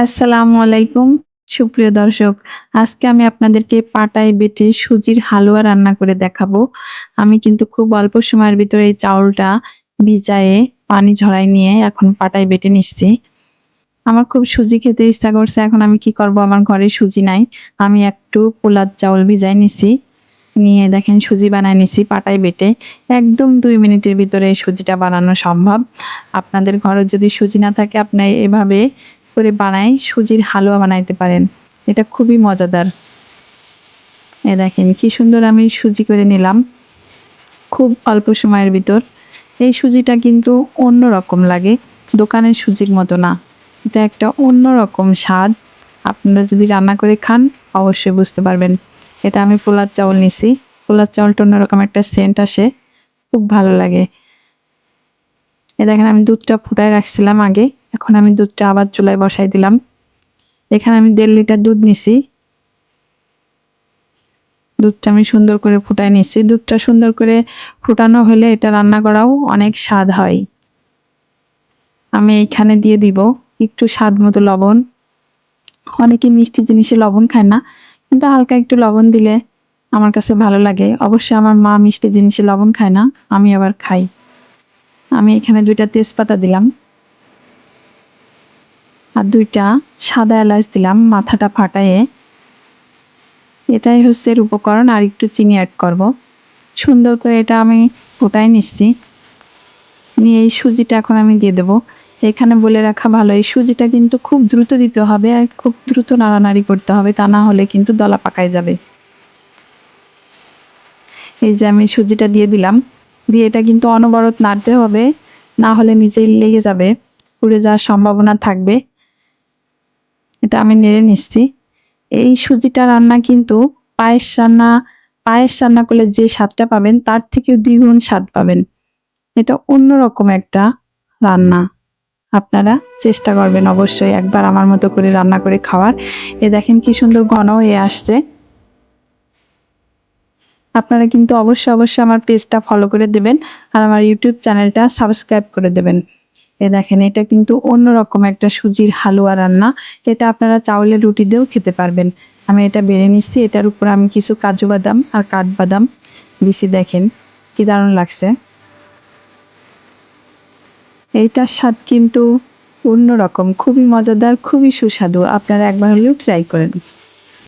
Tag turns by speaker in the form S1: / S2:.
S1: আসসালামু আলাইকুম সুপ্রিয় দর্শক। আজকে আমি আপনাদেরকে পাটায় বেটে সুজির হালুয়া রান্না করে দেখাবো। আমি কিন্তু খুব অল্প সময়ের ভিতরে এই চাউলটা ভিজায়ে পানি ঝরায় নিয়ে এখন পাটায় বেটে নিচ্ছি। আমার খুব সুজি খেতে ইচ্ছা করছে। এখন আমি কি করব? আমার ঘরে সুজি নাই। আমি একটু পোলার চাউল ভিজায় নিছি। নিয়ে দেখেন সুজি বানায় নিছি পাটায় বেটে। একদম ২ মিনিটের ভিতরে এই সুজিটা বানানো সম্ভব। আপনাদের ঘরে যদি সুজি না থাকে আপনি এভাবে করে বানায় সুজির হালুয়া বানাইতে পারেন। এটা খুবই মজাদার। দেখেন কি সুন্দর আমি সুজি করে নিলাম খুব অল্প সময়ের ভিতর। এই সুজিটা কিন্তু অন্যরকম লাগে, দোকানের সুজির মতো না। এটা একটা অন্যরকম স্বাদ। আপনারা যদি রান্না করে খান অবশ্যই বুঝতে পারবেন। এটা আমি পোলার চাউল নিছি। পোলার চাউলটা অন্যরকম একটা সেন্ট আসে, খুব ভালো লাগে। দেখেন আমি দুধটা ফুটায় রাখছিলাম আগে, এখন আমি দুধটা আবার চুলায় বসাই দিলাম। এখানে আমি ১.৫ লিটার দুধ নিছি। দুধটা আমি সুন্দর করে ফুটায় নিচ্ছি। দুধটা সুন্দর করে ফুটানো হলে এটা রান্না করাও অনেক স্বাদ হয়। আমি এইখানে দিয়ে দিব একটু স্বাদ মতো লবণ। অনেকে মিষ্টি জিনিসে লবণ খায় না, কিন্তু হালকা একটু লবণ দিলে আমার কাছে ভালো লাগে। অবশ্যই আমার মা মিষ্টি জিনিসে লবণ খায় না, আমি আবার খাই। আমি এখানে ২টা তেজপাতা দিলাম আর ২টা সাদা এলাচ দিলাম মাথাটা ফাটায়ে। এটাই হচ্ছে এর উপকরণ, আর একটু চিনি অ্যাড করব। সুন্দর করে এটা আমি ফুটাই নিচ্ছি। নিয়ে এই সুজিটা এখন আমি দিয়ে দেবো। এখানে বলে রাখা ভালো, এই সুজিটা কিন্তু খুব দ্রুত দিতে হবে আর খুব দ্রুত নাড়ানাড়ি করতে হবে, তা না হলে কিন্তু দলা পাকায় যাবে। এই যে আমি সুজিটা দিয়ে দিলাম, দিয়ে এটা কিন্তু অনবরত নাড়তে হবে, না হলে নিচেই লেগে যাবে, পুড়ে যাওয়ার সম্ভাবনা থাকবে। এটা আমি নেড়ে নিচ্ছি। এই সুজিটা রান্না কিন্তু পায়েস রান্না করলে যে স্বাদটা পাবেন তার থেকেও দ্বিগুণ স্বাদ পাবেন। এটা অন্যরকম একটা রান্না। আপনারা চেষ্টা করবেন অবশ্যই একবার আমার মতো করে রান্না করে খাওয়ার। দেখেন কি সুন্দর ঘন হয়ে আসছে। আপনারা কিন্তু অবশ্যই আমার পেজটা ফলো করে দেবেন আর আমার ইউটিউব চ্যানেলটা সাবস্ক্রাইব করে দেবেন। দেখেন এটা কিন্তু অন্যরকম একটা সুজির হালুয়া রান্না। এটা আপনারা চাউলের রুটি দিয়েও খেতে পারবেন। আমি এটা বেড়ে নিচ্ছি, এটার উপর আমি কিছু কাজু বাদাম আর কাঠবাদাম দিছি। দেখেন কি দারুণ লাগছে। এইটার স্বাদ কিন্তু অন্যরকম, খুবই মজাদার, খুবই সুস্বাদু। আপনারা একবার হলেও ট্রাই করেন।